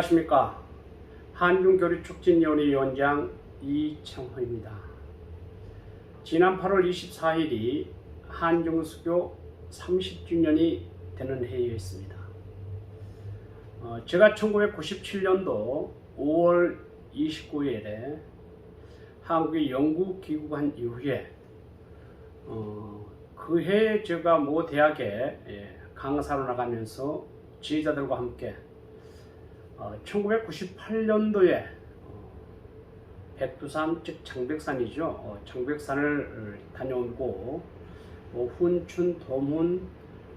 안녕하십니까. 한중교류촉진위원회 위원장 이청헌입니다. 지난 8월 24일이 한중수교 30주년이 되는 해였습니다. 제가 1997년도 5월 29일에 한국에 영구 귀국한 이후에 그 해에 제가 모 대학에 강사로 나가면서 지휘자들과 함께 1998년도에 백두산, 즉 장백산이죠. 장백산을 다녀오고 훈춘, 도문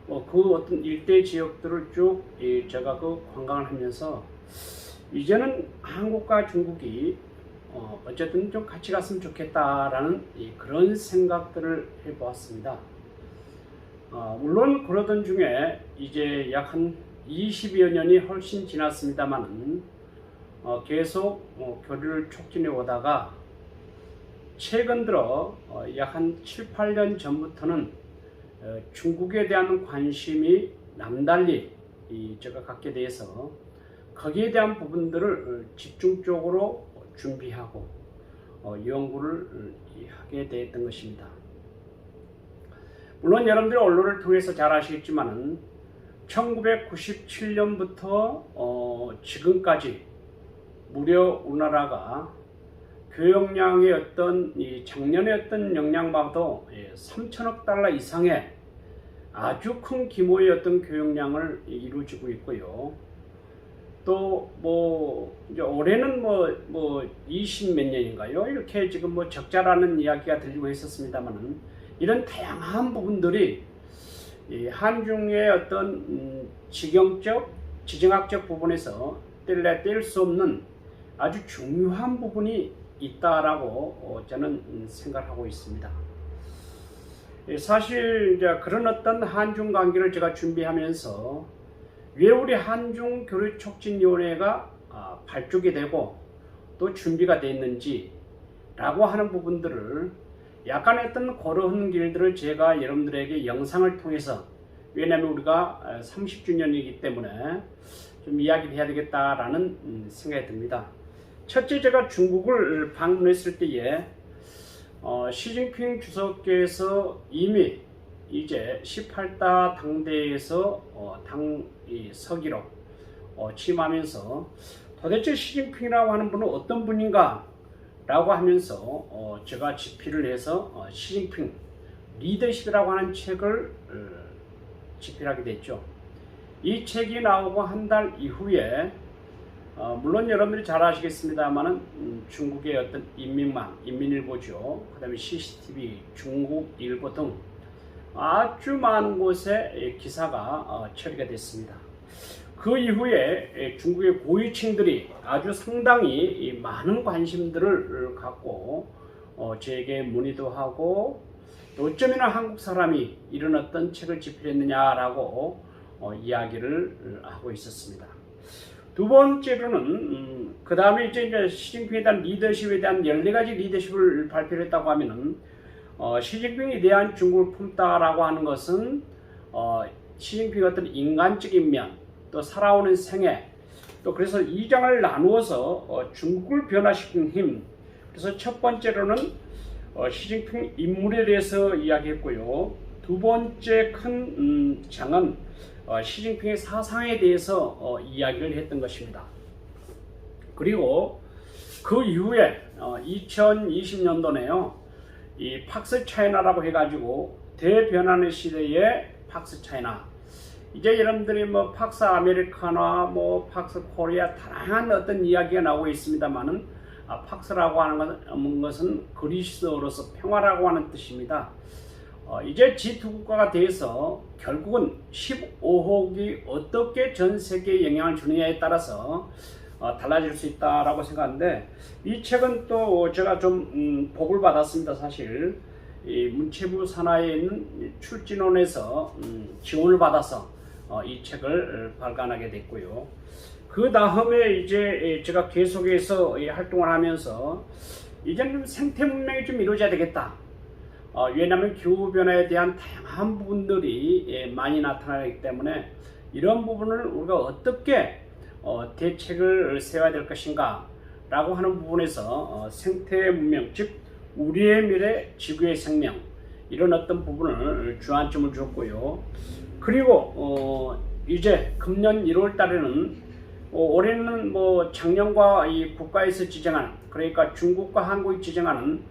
그 어떤 일대 지역들을 쭉 제가 관광을 하면서 이제는 한국과 중국이 어쨌든 좀 같이 갔으면 좋겠다라는 그런 생각들을 해보았습니다. 물론 그러던 중에 이제 약 한 20여 년이 훨씬 지났습니다만 계속 교류를 촉진해 오다가 최근 들어 약 한 7, 8년 전부터는 중국에 대한 관심이 남달리 제가 갖게 돼서 거기에 대한 부분들을 집중적으로 준비하고 연구를 하게 되었던 것입니다. 물론 여러분들이 언론을 통해서 잘 아시겠지만은 1997년부터 지금까지 무려 우리나라가 교역량의 어떤 작년의 어떤 역량봐도 3천억 달러 이상의 아주 큰 규모의 어떤 교역량을 이루어지고 있고요. 또 이제 올해는 20 몇 년인가요? 이렇게 지금 적자라는 이야기가 들리고 있었습니다만은 이런 다양한 부분들이 한중의 어떤 지경적, 지정학적 부분에서 뗄 수 없는 아주 중요한 부분이 있다라고 저는 생각하고 있습니다. 사실 이제 그런 어떤 한중 관계를 제가 준비하면서 왜 우리 한중교류촉진위원회가 발족이 되고 또 준비가 되었는지 라고 하는 부분들을 약간 어떤 걸어오는 길들을 제가 여러분들에게 영상을 통해서, 왜냐하면 우리가 30주년이기 때문에 좀 이야기를 해야 되겠다라는 생각이 듭니다. 첫째, 제가 중국을 방문했을 때에 시진핑 주석께서 이미 이제 18다 당대에서 서기로 취임하면서 도대체 시진핑이라고 하는 분은 어떤 분인가 라고 하면서 제가 집필을 해서 시진핑 리더십이라고 하는 책을 집필하게 됐죠. 이 책이 나오고 한 달 이후에 물론 여러분들이 잘 아시겠습니다만은 중국의 어떤 인민망, 인민일보죠. 그 다음에 CCTV, 중국일보 등 아주 많은 곳에 기사가 처리가 됐습니다. 그 이후에 중국의 고위층들이 아주 상당히 많은 관심들을 갖고 저에게 문의도 하고 또 어쩌면 한국 사람이 이런 어떤 책을 집필했느냐라고 이야기를 하고 있었습니다. 두 번째로는 그 다음에 이제 시진핑에 대한 리더십에 대한 14가지 리더십을 발표를 했다고 하면은 시진핑에 대한 중국을 품다라고 하는 것은 시진핑의 어떤 인간적인 면, 또 살아오는 생애, 또 그래서 이 장을 나누어서 중국을 변화시킨 힘. 그래서 첫 번째로는 시진핑 인물에 대해서 이야기했고요. 두 번째 큰 장은 시진핑의 사상에 대해서 이야기를 했던 것입니다. 그리고 그 이후에 2020년도네요. 이 팍스 차이나라고 해가지고 대변환의 시대의 팍스 차이나. 이제 여러분들이 팍스 아메리카나, 팍스 코리아 다양한 어떤 이야기가 나오고 있습니다만은 팍스라고 하는 것은 그리스어로서 평화라고 하는 뜻입니다. 이제 G2 국가가 돼서 결국은 15억이 어떻게 전 세계에 영향을 주느냐에 따라서 달라질 수 있다라고 생각하는데, 이 책은 또 제가 좀 복을 받았습니다. 사실 이 문체부 산하에 있는 출진원에서 지원을 받아서 이 책을 발간하게 됐고요. 그 다음에 이제 제가 계속해서 활동을 하면서 이제는 좀 생태 문명이 좀 이루어져야 되겠다. 왜냐하면 기후변화에 대한 다양한 부분들이 많이 나타나기 때문에 이런 부분을 우리가 어떻게 대책을 세워야 될 것인가 라고 하는 부분에서 생태 문명, 즉 우리의 미래, 지구의 생명, 이런 어떤 부분을 주안점을 줬고요. 그리고 이제 금년 1월 달에는 올해는 작년과 이 국가에서 지정한, 그러니까 중국과 한국이 지정하는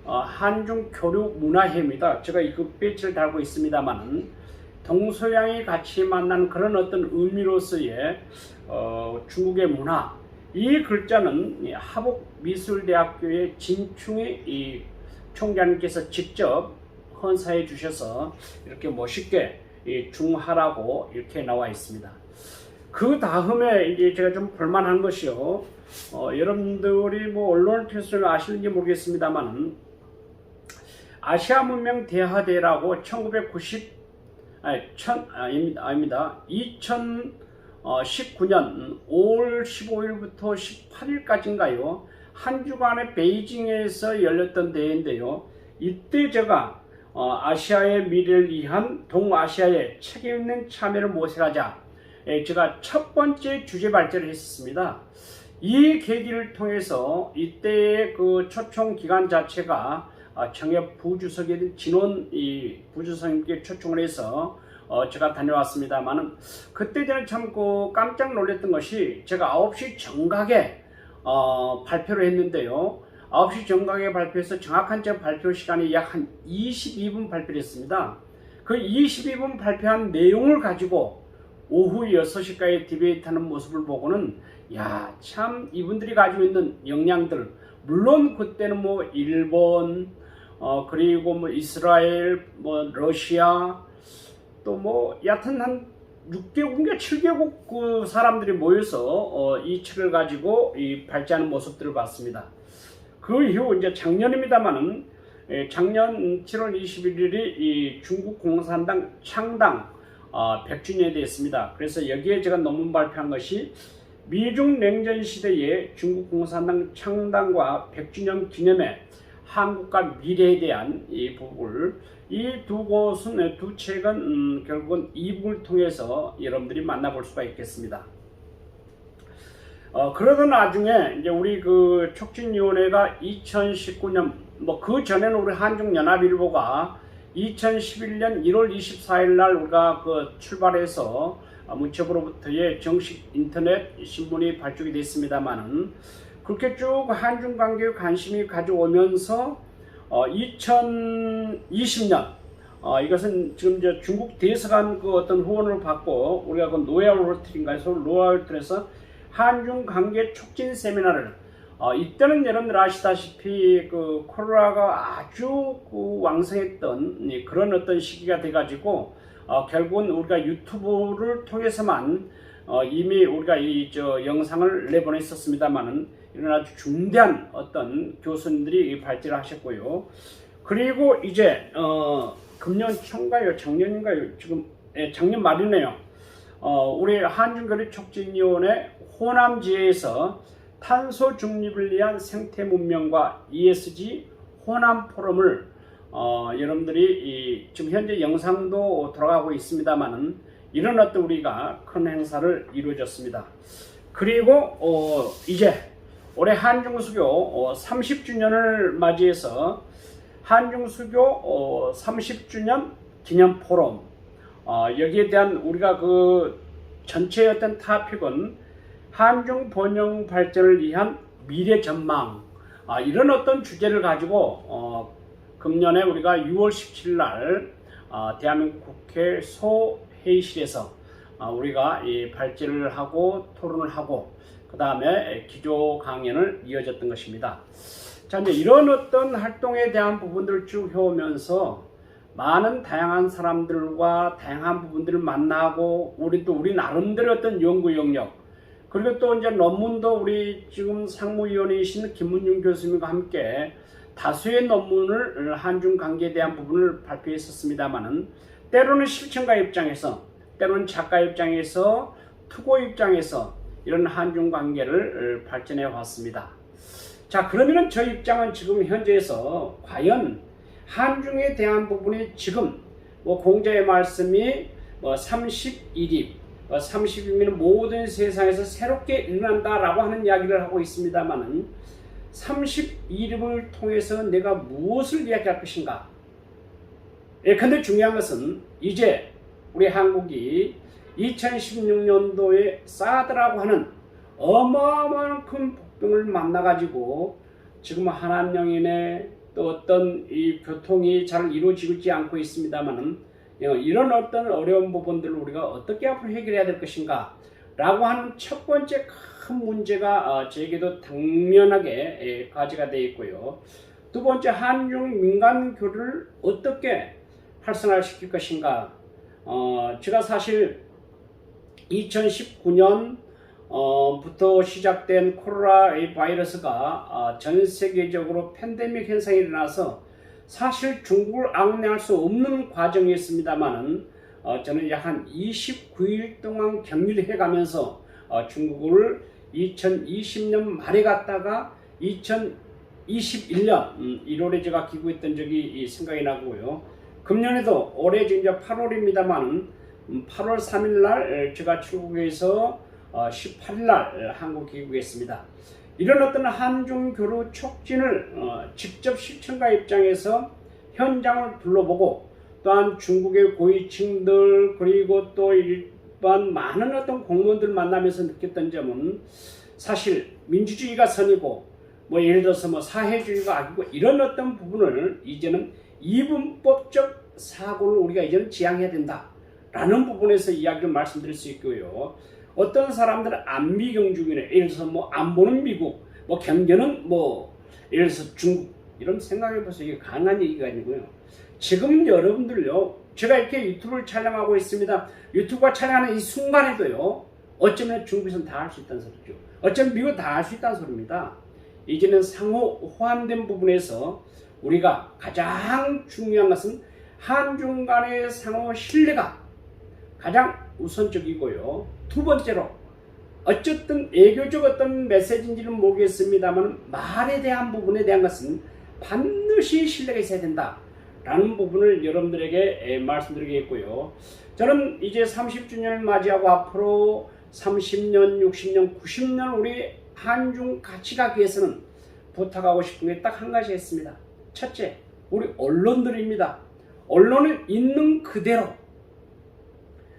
한중 교류 문화회입니다. 제가 이 배지를 달고 있습니다만, 동서양이 같이 만난 그런 어떤 의미로서의 중국의 문화, 이 글자는 하북미술대학교의 진충희 이 총장님께서 직접 헌사해 주셔서 이렇게 멋있게 중하라고 이렇게 나와 있습니다. 그 다음에 이제 제가 좀 볼만한 것이요. 여러분들이 언론을 통해서 아시는지 모르겠습니다만, 아시아 문명 대화대라고 2019년 5월 15일부터 18일까지인가요? 한 주간의 베이징에서 열렸던 대회인데요. 이때 제가 아시아의 미래를 위한 동아시아의 책임있는 참여를 모색하자, 제가 첫 번째 주제 발제를 했었습니다. 이 계기를 통해서 이때의 그 초청 기관 자체가 청해 부주석인 진원 부주석님께 초청을 해서 제가 다녀왔습니다만은, 그때 저는 참 깜짝 놀랐던 것이, 제가 9시 정각에 발표를 했는데요. 9시 정각에 발표해서 정확한 제 발표 시간이 약 한 22분 발표를 했습니다. 그 22분 발표한 내용을 가지고 오후 6시까지 디베이트하는 모습을 보고는, 야, 참 이분들이 가지고 있는 역량들, 물론 그때는 일본, 그리고 이스라엘, 러시아, 또 여하튼 한 6개국인가 7개국 그 사람들이 모여서 이 책을 가지고 발제하는 모습들을 봤습니다. 그 이후 이제 작년입니다만은, 작년 7월 21일이 이 중국 공산당 창당 100주년이 됐습니다. 그래서 여기에 제가 논문 발표한 것이 미중 냉전 시대의 중국 공산당 창당과 100주년 기념에 한국과 미래에 대한 이 부분을, 이 두 책은 결국은 이북을 통해서 여러분들이 만나볼 수가 있겠습니다. 그러던 나중에 이제 우리 그 촉진위원회가 2019년, 그 전에는 우리 한중연합일보가 2011년 1월 24일 날 우리가 출발해서 문체부로부터의 정식 인터넷 신문이 발족이 됐습니다만은, 그렇게 쭉 한중 관계에 관심이 가져오면서 2020년 이것은 지금 이제 중국 대사관 어떤 후원을 받고 우리가 노야홀틀인가에서 로얄홀틀에서 한중 관계 촉진 세미나를, 이때는 여러분들 아시다시피 코로나가 아주 왕성했던 그런 어떤 시기가 돼가지고 결국은 우리가 유튜브를 통해서만 이미 우리가 영상을 내보냈었습니다만은, 이런 아주 중대한 어떤 교수님들이 발제를 하셨고요. 그리고 이제 금년 초인가요, 작년인가요? 지금 작년 말이네요. 우리 한중교류촉진위원회 호남지회에서 탄소 중립을 위한 생태 문명과 ESG 호남 포럼을 여러분들이 지금 현재 영상도 돌아가고 있습니다만은, 이런 어떤 우리가 큰 행사를 이루어졌습니다. 그리고 이제 올해 한중수교 30주년을 맞이해서 한중수교 30주년 기념 포럼, 여기에 대한 우리가 전체의 어떤 토픽은 한중 번영 발전을 위한 미래 전망, 이런 어떤 주제를 가지고 금년에 우리가 6월 17일 날 대한민국 국회 소회의실에서 우리가 발제를 하고 토론을 하고, 그 다음에 기조 강연을 이어졌던 것입니다. 자, 이제 이런 어떤 활동에 대한 부분들을 쭉 해오면서 많은 다양한 사람들과 다양한 부분들을 만나고, 우리 나름대로 어떤 연구 영역, 그리고 또 이제 논문도 우리 지금 상무위원이신 김문중 교수님과 함께 다수의 논문을 한중 관계에 대한 부분을 발표했었습니다만은, 때로는 실천가 입장에서, 때로는 작가 입장에서, 투고 입장에서 이런 한중 관계를 발전해 왔습니다. 자, 그러면은 저 입장은 지금 현재에서 과연 한중에 대한 부분이 지금 공자의 말씀이 31입 30일이면 모든 세상에서 새롭게 일어난다라고 하는 이야기를 하고 있습니다만은 30일을 통해서 내가 무엇을 이야기할 것인가? 근데 중요한 것은 이제 우리 한국이 2016년도에 사드라고 하는 어마어마한 큰 복병을 만나가지고 지금 한한령인의 또 어떤 이 교통이 잘 이루어지지 않고 있습니다만은 이런 어떤 어려운 부분들을 우리가 어떻게 앞으로 해결해야 될 것인가 라고 하는 첫 번째 큰 문제가 저에게도 당면하게 과제가 되어 있고요. 두 번째, 한중 민간 교류를 어떻게 활성화시킬 것인가. 제가 사실 2019년 부터 시작된 코로나 바이러스가 전 세계적으로 팬데믹 현상이 일어나서 사실 중국을 악내할 수 없는 과정이었습니다만은 저는 약 한 29일 동안 격리를 해가면서 중국을 2020년 말에 갔다가 2021년 1월에 제가 귀국했던 적이 생각이 나고요. 금년에도 올해 이제 8월입니다만은 8월 3일 날 제가 출국해서 18일 날 한국 귀국했습니다. 이런 어떤 한중 교류 촉진을 직접 시청자 입장에서 현장을 둘러보고 또한 중국의 고위층들 그리고 또 일반 많은 어떤 공무원들 만나면서 느꼈던 점은 사실 민주주의가 선이고 뭐 예를 들어서 뭐 사회주의가 악이고 이런 어떤 부분을 이제는 이분법적 사고를 우리가 이제는 지향해야 된다라는 부분에서 이야기를 말씀드릴 수 있고요. 어떤 사람들은 안미경주의네, 예를 들어서 뭐 안 보는 미국, 뭐 경계는 뭐 예를 들어서 중국 이런 생각해 보세요. 이게 가능한 얘기가 아니고요. 지금 여러분들요, 제가 이렇게 유튜브를 촬영하고 있습니다. 유튜브가 촬영하는 이 순간에도요, 어쩌면 중국에서는 다 할 수 있다는 소리죠. 어쩌면 미국은 다 할 수 있다는 소리입니다. 이제는 상호 호환된 부분에서 우리가 가장 중요한 것은 한중 간의 상호 신뢰가 가장 우선적이고요. 두 번째로 어쨌든 애교적 어떤 메시지인지는 모르겠습니다만 말에 대한 부분에 대한 것은 반드시 신뢰가 있어야 된다라는 부분을 여러분들에게 말씀드리겠고요. 저는 이제 30주년을 맞이하고 앞으로 30년, 60년, 90년 우리 한중 같이 가기 위해서는 부탁하고 싶은 게 딱 한 가지 있습니다. 첫째, 우리 언론들입니다. 언론은 있는 그대로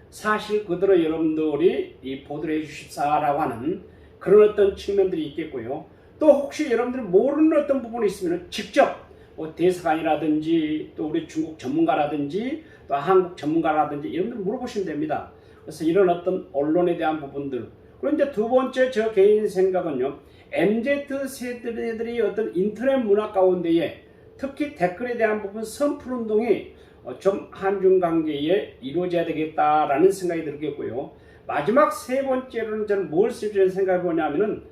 사실 그대로 여러분들이 이 보도를 해주십사라고 하는 그런 어떤 측면들이 있겠고요. 또 혹시 여러분들이 모르는 어떤 부분이 있으면 직접 뭐 대사관이라든지 또 우리 중국 전문가라든지 또 한국 전문가라든지 여러분들 물어보시면 됩니다. 그래서 이런 어떤 언론에 대한 부분들. 그리고 이제 두 번째 저 개인 생각은요. MZ 세대들이 어떤 인터넷 문화 가운데에 특히 댓글에 대한 부분 선풀운동이 좀 한중 관계에 이루어져야 되겠다라는 생각이 들겠고요. 마지막 세 번째로는 저는 뭘 쓸지 생각해 보냐면은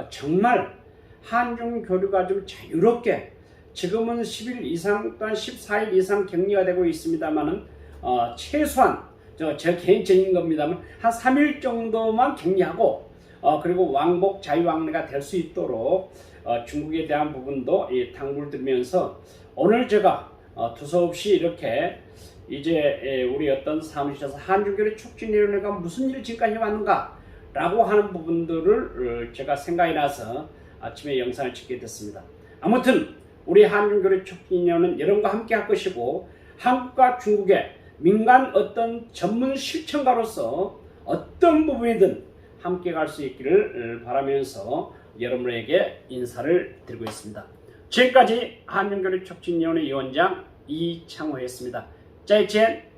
정말 한중 교류가 좀 자유롭게 지금은 10일 이상 또한 14일 이상 격리가 되고 있습니다만은 최소한 제 개인적인 겁니다만 한 3일 정도만 격리하고 그리고 왕복 자유왕래가 될 수 있도록 중국에 대한 부분도 당부를 드리면서 오늘 제가 두서없이 이렇게 이제 우리 어떤 사무실에서 한중교류 촉진위원회가 무슨 일을 지금까지 해왔는가 라고 하는 부분들을 제가 생각이 나서 아침에 영상을 찍게 됐습니다. 아무튼 우리 한중교류 촉진위원회는 여러분과 함께 할 것이고 한국과 중국의 민간 어떤 전문 실천가로서 어떤 부분이든 함께 갈 수 있기를 바라면서 여러분에게 인사를 드리고 있습니다. 지금까지 한중교류 촉진위원회 위원장 이창호였습니다. 再见。